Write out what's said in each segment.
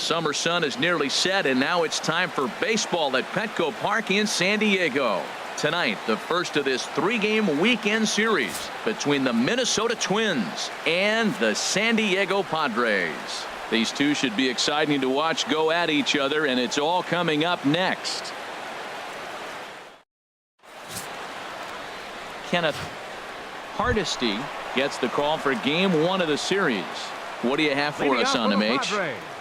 summer sun is nearly set, and now it's time for baseball at Petco Park in San Diego. Tonight, the first of this three-game weekend series between the Minnesota Twins and the San Diego Padres. These two should be exciting to watch go at each other, and it's all coming up next. Kenneth Hardesty gets the call for game one of the series. What do you have for us on him, H?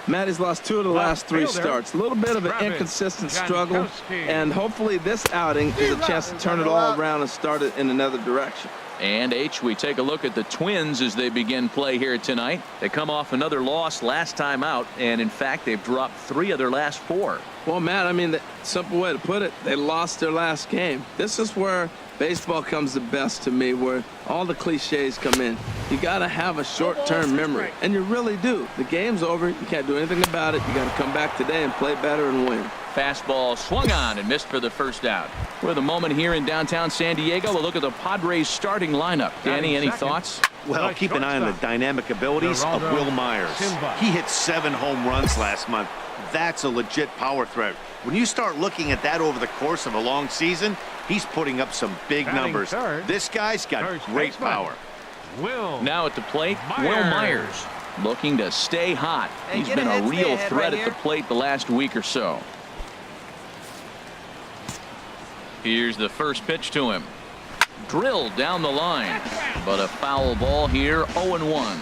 Matt, he's lost 2 of the last 3 starts. A little bit of an inconsistent struggle, and hopefully this outing is a chance to turn it all around and start it in another direction. And H, we take a look at the Twins as they begin play here tonight. They come off another loss last time out, and in fact they've dropped 3 of their last 4. Well, Matt, I mean, the simple way to put it, they lost their last game. This is where baseball comes the best to me, where all the cliches come in. You got to have a short-term memory, and you really do. The game's over. You can't do anything about it. You got to come back today and play better and win. Fastball swung on and missed for the first out. We're the moment here in downtown San Diego. We'll look at the Padres starting lineup. Danny, any thoughts? Well, keep an eye on the dynamic abilities of Will Myers. He hit 7 home runs last month. That's a legit power threat. When you start looking at that over the course of a long season, he's putting up some big numbers. This guy's got great power. Now at the plate, Will Myers looking to stay hot. He's been a real threat at the plate the last week or so. Here's the first pitch to him. Drilled down the line, but a foul ball here, 0-1.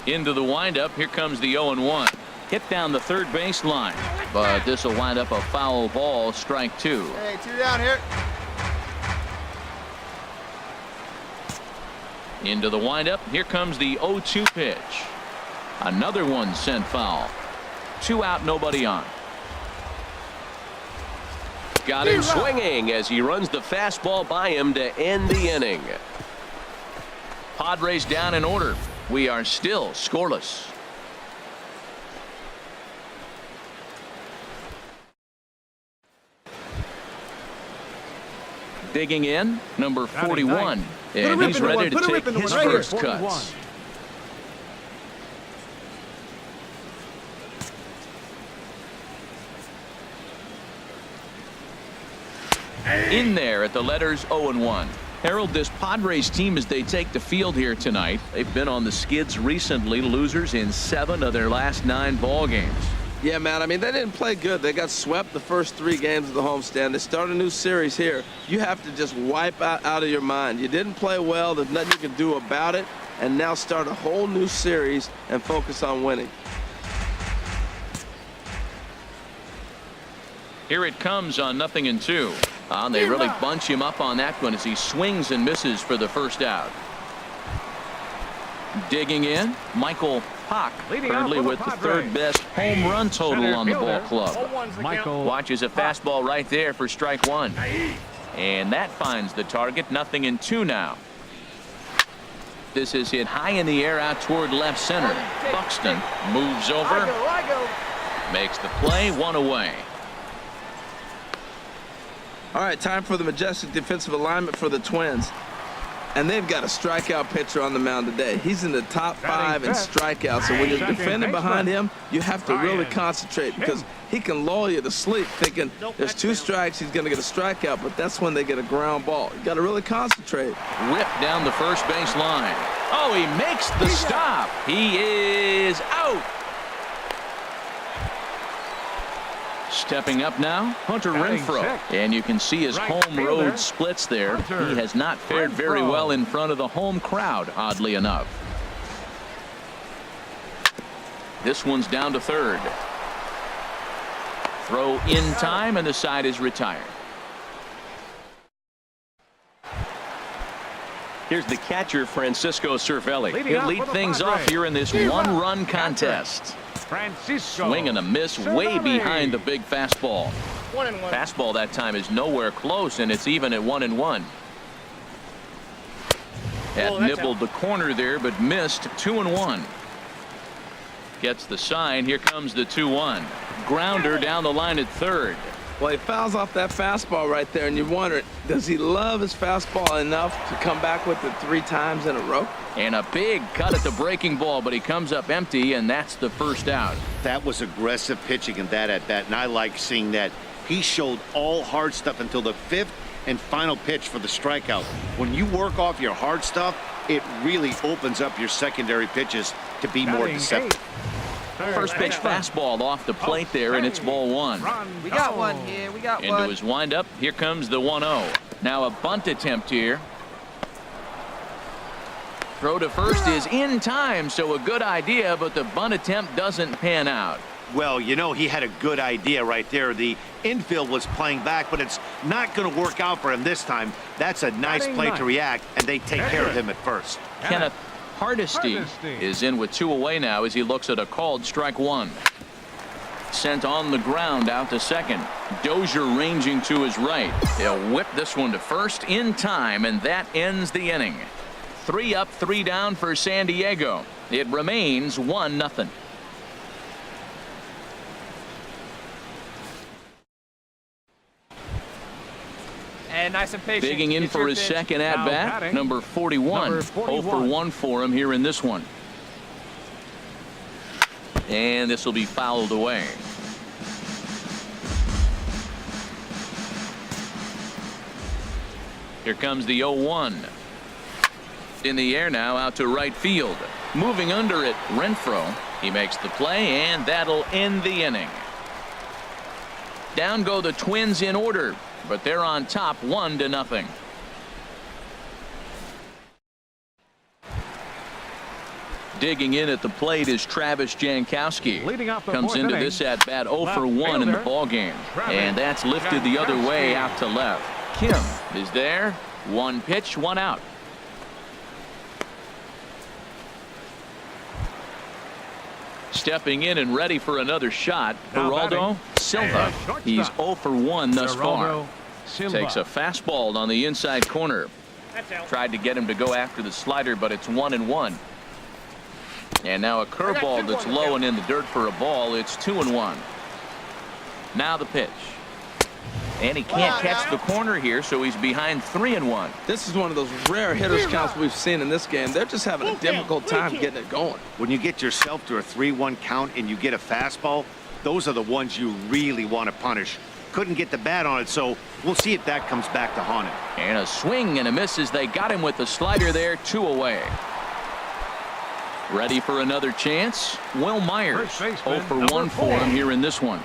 Into the windup. Here comes the 0-1. Hit down the third base line, but this will wind up a foul ball, strike 2. Hey, 2 down here. Into the windup. Here comes the 0-2 pitch. Another one sent foul. 2 out, nobody on. Got him swinging as he runs the fastball by him to end the inning. Padres down in order. We are still scoreless. Digging in, number 41. And he's ready to take his first cuts. In there at the letters 0-1. Harold, this Padres team as they take the field here tonight, they've been on the skids recently, losers in 7 of their last 9 ball games. Yeah, Matt, I mean, they didn't play good. They got swept the first 3 games of the homestand. They start a new series here. You have to just wipe out of your mind. You didn't play well. There's nothing you can do about it. And now start a whole new series and focus on winning. Here it comes on 0-2. They really bunch him up on that one as he swings and misses for the first out. Digging in, Michael Pock, currently with the 3rd best home run total on the ball club. Michael watches a fastball right there for strike 1. And that finds the target. 0-2 now. This is hit high in the air out toward left center. Buxton moves over, makes the play, 1 away. All right, time for the majestic defensive alignment for the Twins. And they've got a strikeout pitcher on the mound today. He's in the top 5 in strikeouts. So when you're defending behind him, you have to really concentrate because he can lull you to sleep thinking there's 2 strikes, he's going to get a strikeout, but that's when they get a ground ball. You got to really concentrate. Ripped down the first base line. Oh, he makes the stop. He is out. Stepping up now, Hunter Renfroe. And you can see his home road splits there. He has not fared very well in front of the home crowd, oddly enough. This one's down to 3rd. Throw in time, and the side is retired. Here's the catcher, Francisco Cervelli. He'll lead things off here in this 1-run contest. Swing and a miss way behind the big fastball. 1-1. Fastball that time is nowhere close, and it's even at 1-1. Had nibbled the corner there, but missed. 2-1. Gets the sign. Here comes the 2-1. grounder down the line at third. Well, he fouls off that fastball right there, and you wonder, does he love his fastball enough to come back with it 3 times in a row? And a big cut at the breaking ball, but he comes up empty, and that's the first out. That was aggressive pitching in that at bat, and I like seeing that. He showed all hard stuff until the 5th and final pitch for the strikeout. When you work off your hard stuff, it really opens up your secondary pitches to be more deceptive. First pitch fastball off the plate there, and it's ball 1. We got one here. We got one. Into his windup. Here comes the 1-0. Now a bunt attempt here. Throw to first is in time, so a good idea, but the bunt attempt doesn't pan out. Well, you know, he had a good idea right there. The infield was playing back, but it's not going to work out for him this time. That's a nice play to react, and they take care of him at first. Kenneth Hardesty is in with 2 away now as he looks at a called strike 1. Sent on the ground out to second. Dozier ranging to his right. He'll whip this one to first in time, and that ends the inning. 3 up, 3 down for San Diego. It remains 1-0. And nice and patient. Digging in for his second at-bat, number 41. 0 for 1 for him here in this one. And this will be fouled away. Here comes the 0-1. In the air now, out to right field. Moving under it, Renfroe. He makes the play, and that'll end the inning. Down go the Twins in order, but they're on top 1-0. Digging in at the plate is Travis Jankowski. Comes into this at bat 0 for 1 in the ball game, and that's lifted the other way out to left. Kim is there. 1 pitch, 1 out. Stepping in and ready for another shot, Geraldo Silva. He's 0 for 1 thus far. Takes a fastball on the inside corner. Tried to get him to go after the slider, but it's 1-1. And now a curveball that's low and in the dirt for a ball. It's 2-1. Now the pitch. And he can't catch the corner here, so he's behind 3-1. This is one of those rare hitters counts we've seen in this game. They're just having a difficult time getting it going. When you get yourself to a 3-1 count and you get a fastball, those are the ones you really want to punish. Couldn't get the bat on it, so we'll see if that comes back to haunt him. And a swing and a miss as they got him with the slider there, 2 away. Ready for another chance? Will Myers. 0 for 1 for him here in this one.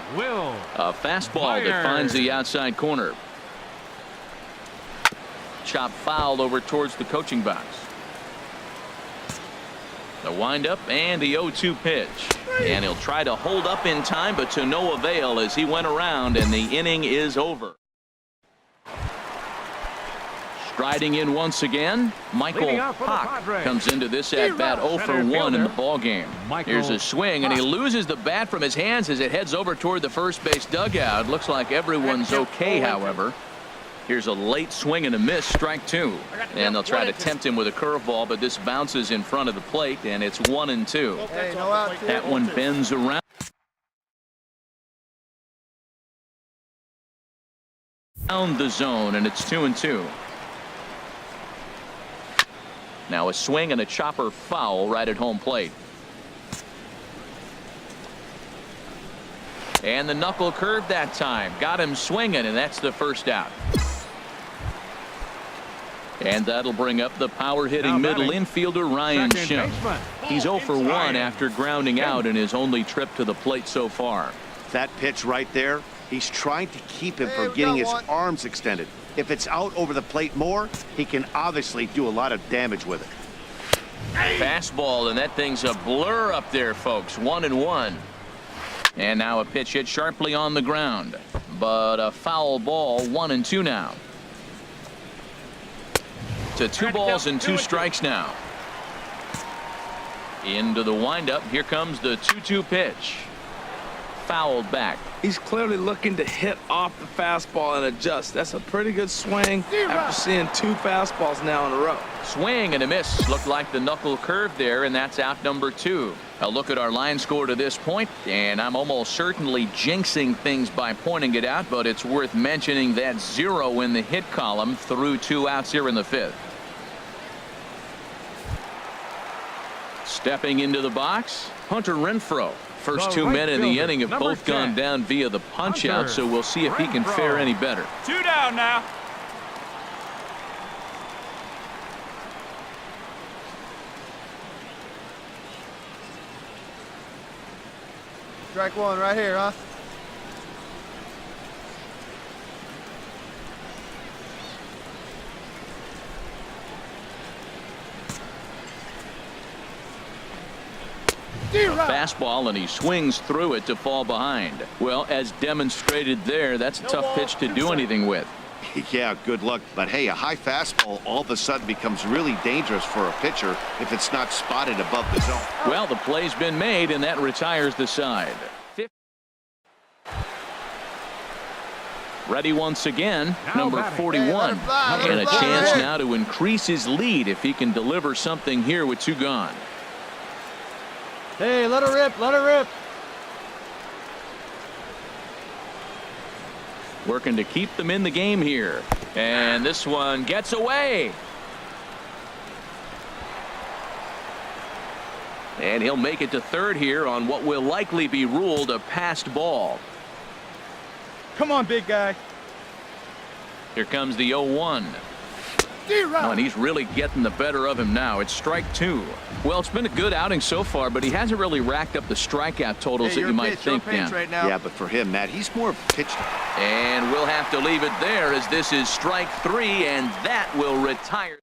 A fastball that finds the outside corner. Chop fouled over towards the coaching box. The windup and the 0-2 pitch. And he'll try to hold up in time, but to no avail as he went around, and the inning is over. Striding in once again, Michael Hawk comes into this at bat 0 for 1 in the ball game. Here's a swing, and he loses the bat from his hands as it heads over toward the first base dugout. Looks like everyone's okay, however. Here's a late swing and a miss, strike 2. And they'll try to tempt him with a curveball, but this bounces in front of the plate, and it's 1-2. That one bends around. Down the zone, and it's 2-2. Now a swing and a chopper foul right at home plate. And the knuckle curve that time. Got him swinging, and that's the first out. And that'll bring up the power-hitting middle infielder Ryan Schimpf. He's 0 for 1 after grounding out in his only trip to the plate so far. That pitch right there, he's trying to keep him from getting his arms extended. If it's out over the plate more, he can obviously do a lot of damage with it. Fastball, and that thing's a blur up there, folks. 1-1. And now a pitch hit sharply on the ground, but a foul ball. 1-2 now. To 2 balls and 2 strikes now. Into the windup. Here comes the 2-2 pitch. fouled back. He's clearly looking to hit off the fastball and adjust. That's a pretty good swing after seeing 2 fastballs now in a row. Swing and a miss. Looked like the knuckle curve there, and that's out number 2. A look at our line score to this point, and I'm almost certainly jinxing things by pointing it out, but it's worth mentioning that 0 in the hit column through 2 outs here in the 5th. Stepping into the box, Hunter Renfroe. First 2 men in the inning have both gone down via the punch out, so we'll see if he can fare any better. 2 down now. Strike 1 right here, huh? Fastball, and he swings through it to fall behind. Well, as demonstrated there, that's a tough pitch to do anything with. Yeah, good luck. But hey, a high fastball all of a sudden becomes really dangerous for a pitcher if it's not spotted above the zone. Well, the play's been made, and that retires the side. Ready once again, number 41. And a chance now to increase his lead if he can deliver something here with 2 gone. Hey, let her rip, let her rip. Working to keep them in the game here. And this one gets away. And he'll make it to third here on what will likely be ruled a passed ball. Come on, big guy. Here comes the 0-1. Oh, and he's really getting the better of him now. It's strike 2. Well, it's been a good outing so far, but he hasn't really racked up the strikeout totals that you might think. Right now. Yeah, but for him, Matt, he's more pitched. And we'll have to leave it there as this is strike 3, and that will retire.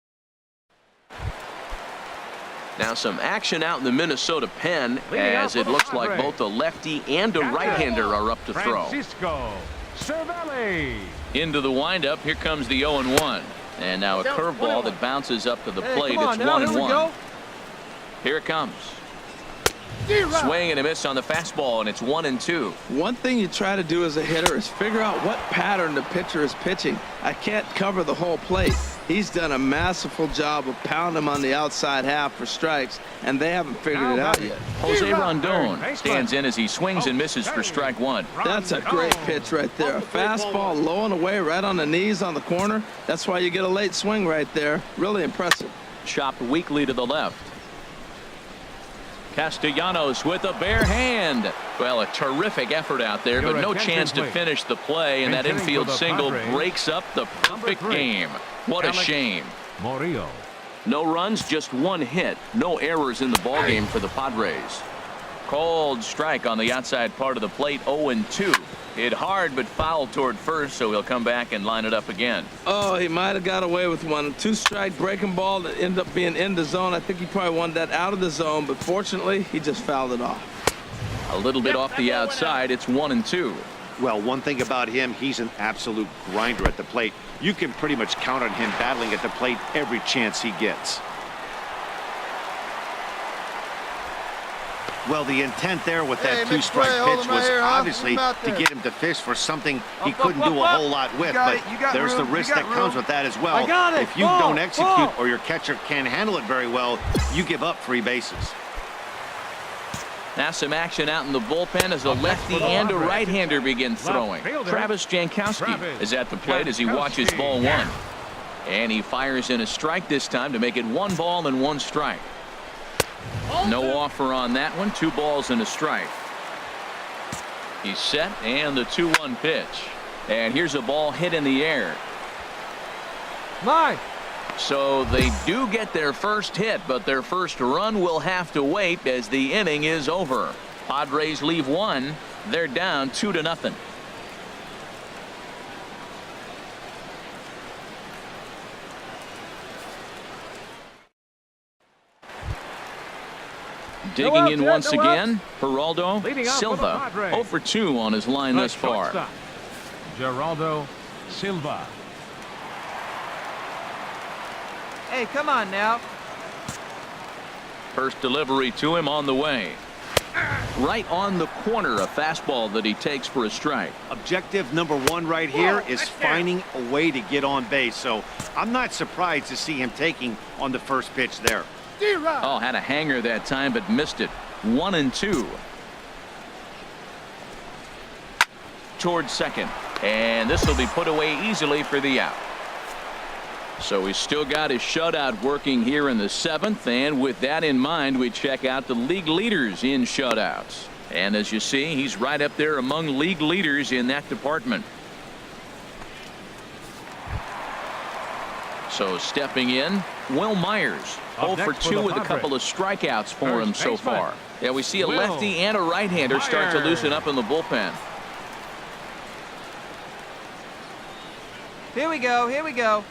Now some action out in the Minnesota pen as it looks like both a lefty and a right-hander are up to throw. Into the windup, here comes the 0-1. And now a curveball that bounces up to the plate. It's 1-1. Here it comes. Swing and a miss on the fastball, and it's 1-2. One thing you try to do as a hitter is figure out what pattern the pitcher is pitching. I can't cover the whole plate. He's done a masterful job of pounding him on the outside half for strikes, and they haven't figured it out yet. Jose Rondon stands in as he swings and misses for strike 1. That's a great pitch right there. A fastball low and away right on the knees on the corner. That's why you get a late swing right there. Really impressive. Chopped weakly to the left. Castellanos with a bare hand. Well, a terrific effort out there, but no chance to finish the play, and that infield single breaks up the perfect game. What a shame. No runs, just 1 hit. No errors in the ballgame for the Padres. Cold strike on the outside part of the plate, 0-2. Hit hard but foul toward first, so he'll come back and line it up again. Oh, he might have got away with one. 2-strike breaking ball that ended up being in the zone. I think he probably wanted that out of the zone, but fortunately, he just fouled it off. A little bit off the outside. It's 1-2. Well, one thing about him, he's an absolute grinder at the plate. You can pretty much count on him battling at the plate every chance he gets. Well, the intent there with that 2-strike pitch was obviously to get him to fish for something he couldn't do a whole lot with, but there's the risk that comes with that as well. If you don't execute or your catcher can't handle it very well, you give up free bases. Now some action out in the bullpen as a lefty and a right-hander begin throwing. Travis Jankowski is at the plate as he watches ball 1. And he fires in a strike this time to make it 1 ball and 1 strike. No offer on that one. 2 balls and a strike. He's set, and the 2-1 pitch. And here's a ball hit in the air. So they do get their first hit, but their first run will have to wait as the inning is over. Padres leave 1. They're down 2-0. Digging in once again, Geraldo Silva, 0 for 2 on his line thus far. Geraldo Silva. Hey, come on now. First delivery to him on the way. Right on the corner, a fastball that he takes for a strike. Objective number one right here is finding a way to get on base. So I'm not surprised to see him taking on the first pitch there. Oh, had a hanger that time, but missed it. 1-2. Towards second. And this will be put away easily for the out. So he's still got his shutout working here in the 7th. And with that in mind, we check out the league leaders in shutouts. And as you see, he's right up there among league leaders in that department. So stepping in, Will Myers. 0 for 2 with a couple of strikeouts for him so far. Yeah, we see a lefty and a right-hander start to loosen up in the bullpen. Here we go. Here we go.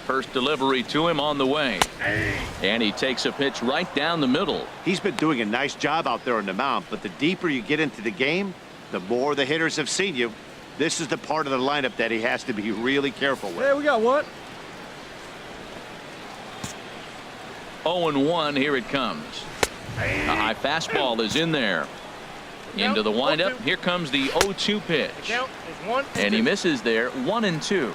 First delivery to him on the way. And he takes a pitch right down the middle. He's been doing a nice job out there on the mound, but the deeper you get into the game, the more the hitters have seen you. This is the part of the lineup that he has to be really careful with. Hey, we got one. 0-1, here it comes. A high fastball is in there. Into the windup. Here comes the 0-2 pitch. And he misses there. 1-2.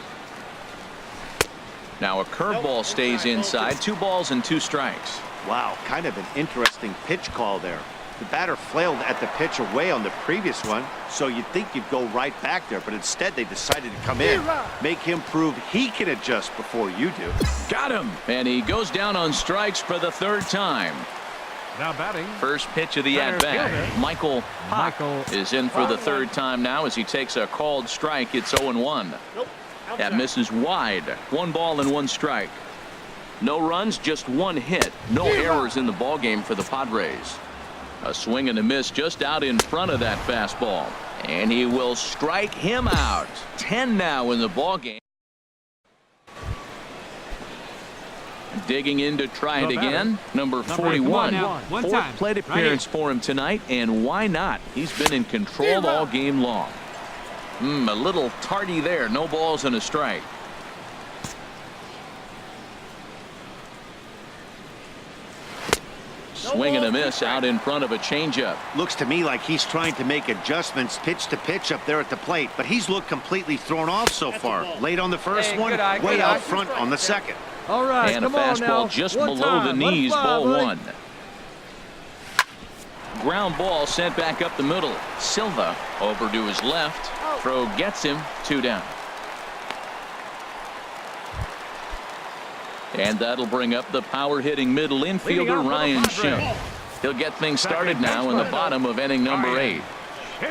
Now a curveball stays inside. 2 balls and 2 strikes. Wow, kind of an interesting pitch call there. The batter flailed at the pitch away on the previous one, so you'd think you'd go right back there, but instead they decided to come in, make him prove he can adjust before you do. Got him. And he goes down on strikes for the 3rd time. Now batting. First pitch of the at-bat. Michael is in for the 3rd time now as he takes a called strike. It's 0-1. That misses wide. 1 ball and 1 strike. No runs, just 1 hit. No errors in the ballgame for the Padres. A swing and a miss just out in front of that fastball. And he will strike him out. 10 now in the ballgame. Digging in to try it again. Number 41. 4th plate appearance for him tonight, and why not? He's been in control all game long. A little tardy there. No balls and a strike. Swing and a miss out in front of a changeup. Looks to me like he's trying to make adjustments pitch to pitch up there at the plate, but he's looked completely thrown off so far. Late on the first one, way out front on the second. All right, and a fastball just below the knees, ball 1. Ground ball sent back up the middle. Silva over to his left. Throw gets him. 2 down. And that'll bring up the power-hitting middle infielder, Ryan Schimm. He'll get things started now in the bottom of inning number 8.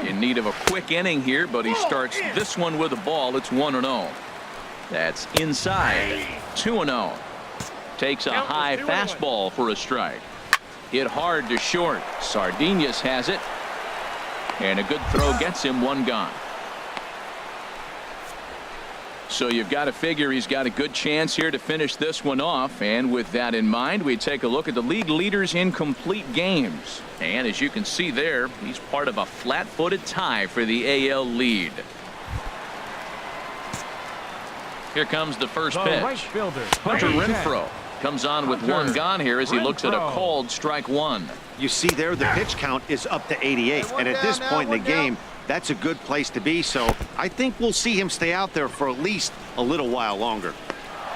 In need of a quick inning here, but he starts this one with a ball. It's 1-0. That's inside. 2-0. Takes a high fastball for a strike. Hit hard to short. Sardinhas has it. And a good throw gets him. 1 gone. So you've got to figure he's got a good chance here to finish this one off. And with that in mind, we take a look at the league leaders in complete games. And as you can see there, he's part of a flat-footed tie for the AL lead. Here comes the first pitch. Hunter Renfroe comes on with 1 gone here as he looks at a called strike 1. You see there, the pitch count is up to 88. And at this point in the game, that's a good place to be. So I think we'll see him stay out there for at least a little while longer.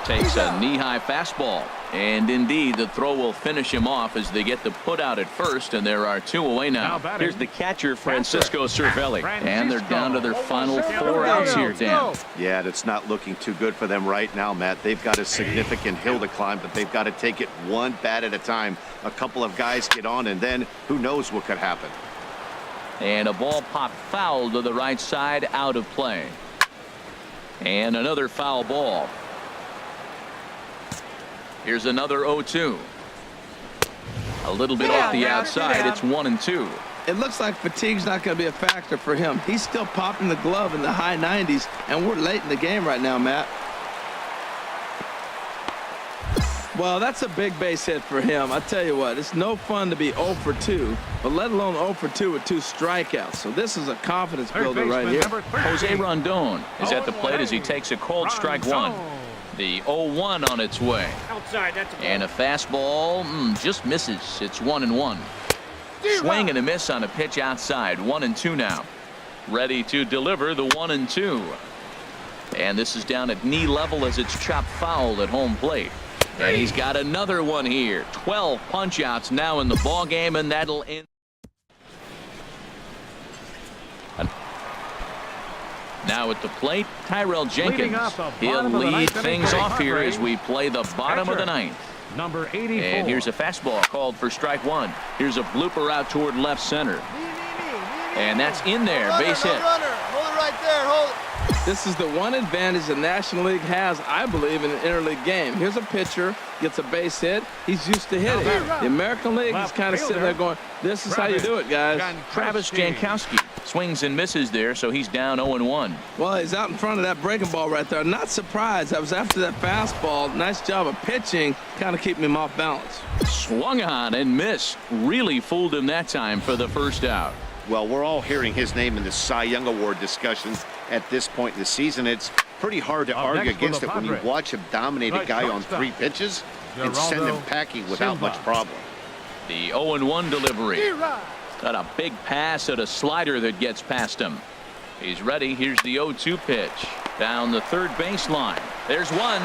Takes a knee-high fastball. And indeed, the throw will finish him off as they get the put out at first, and there are 2 away now. Here's the catcher, Francisco Cervelli. And they're down to their final 4 outs here, Dan. Yeah, that's not looking too good for them right now, Matt. They've got a significant hill to climb, but they've got to take it 1 bat at a time. A couple of guys get on, and then who knows what could happen. And a ball popped foul to the right side, out of play. And another foul ball. Here's another 0-2. A little bit off the outside. It's 1-2. It looks like fatigue's not going to be a factor for him. He's still popping the glove in the high 90s, and we're late in the game right now, Matt. Well, that's a big base hit for him. I tell you what, it's no fun to be 0 for 2, but let alone 0 for 2 with 2 strikeouts. So this is a confidence builder right here. Jose Rondon is at the plate as he takes a cold strike 1. The 0-1 on its way. Outside, that's a ball. And a fastball just misses. It's 1-1. Swing and a miss on a pitch outside. 1-2 now. Ready to deliver the 1-2. And this is down at knee level as it's chopped foul at home plate. And he's got another one here. 12 punch outs now in the ball game, and that'll end. Now at the plate, Tyrell Jenkins. He'll lead things off here as we play the bottom of the ninth. Number 84. And here's a fastball called for strike one. Here's a blooper out toward left center. And that's in there. Base hit. Hold it right there. Hold it. This is the one advantage the National League has, I believe, in an interleague game. Here's a pitcher, gets a base hit. He's used to hitting. The American League is kind of sitting there going, this is how you do it, guys. Travis Jankowski swings and misses there, so he's down 0-1. Well, he's out in front of that breaking ball right there. Not surprised. I was after that fastball. Nice job of pitching, kind of keeping him off balance. Swung on and missed. Really fooled him that time for the first out. Well, we're all hearing his name in the Cy Young Award discussion at this point in the season. It's pretty hard to argue against it when you watch him dominate a guy on 3 pitches and send him packing without much problem. The 0-1 delivery. Got a big pass at a slider that gets past him. He's ready. Here's the 0-2 pitch. Down the third baseline. There's one.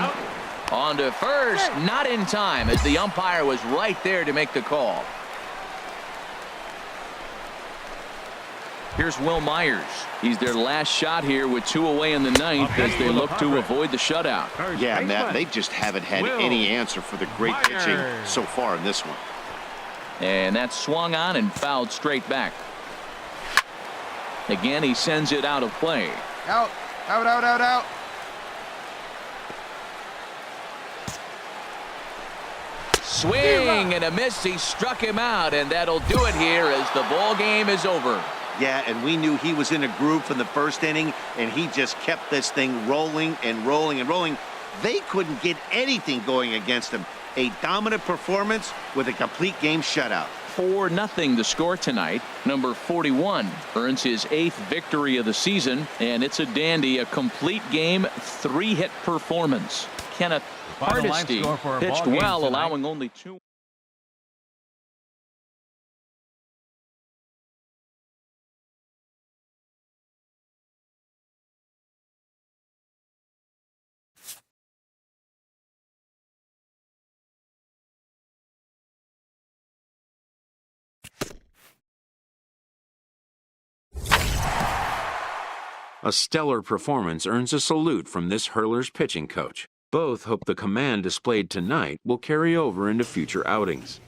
On to first. Not in time as the umpire was right there to make the call. Here's Will Myers. He's their last shot here with 2 away in the ninth as they look to avoid the shutout. Yeah, Matt, they just haven't had any answer for the great pitching so far in this one. And that's swung on and fouled straight back. Again, he sends it out of play. Out. Out, out, out, out. Swing and a miss. He struck him out, and that'll do it here as the ball game is over. Yeah, and we knew he was in a groove from the first inning, and he just kept this thing rolling and rolling and rolling. They couldn't get anything going against him. A dominant performance with a complete game shutout. 4-0 the score tonight. Number 41 earns his 8th victory of the season, and it's a dandy, a complete game, 3-hit performance. Kenneth Hardesty pitched well, allowing only 2. A stellar performance earns a salute from this hurler's pitching coach. Both hope the command displayed tonight will carry over into future outings.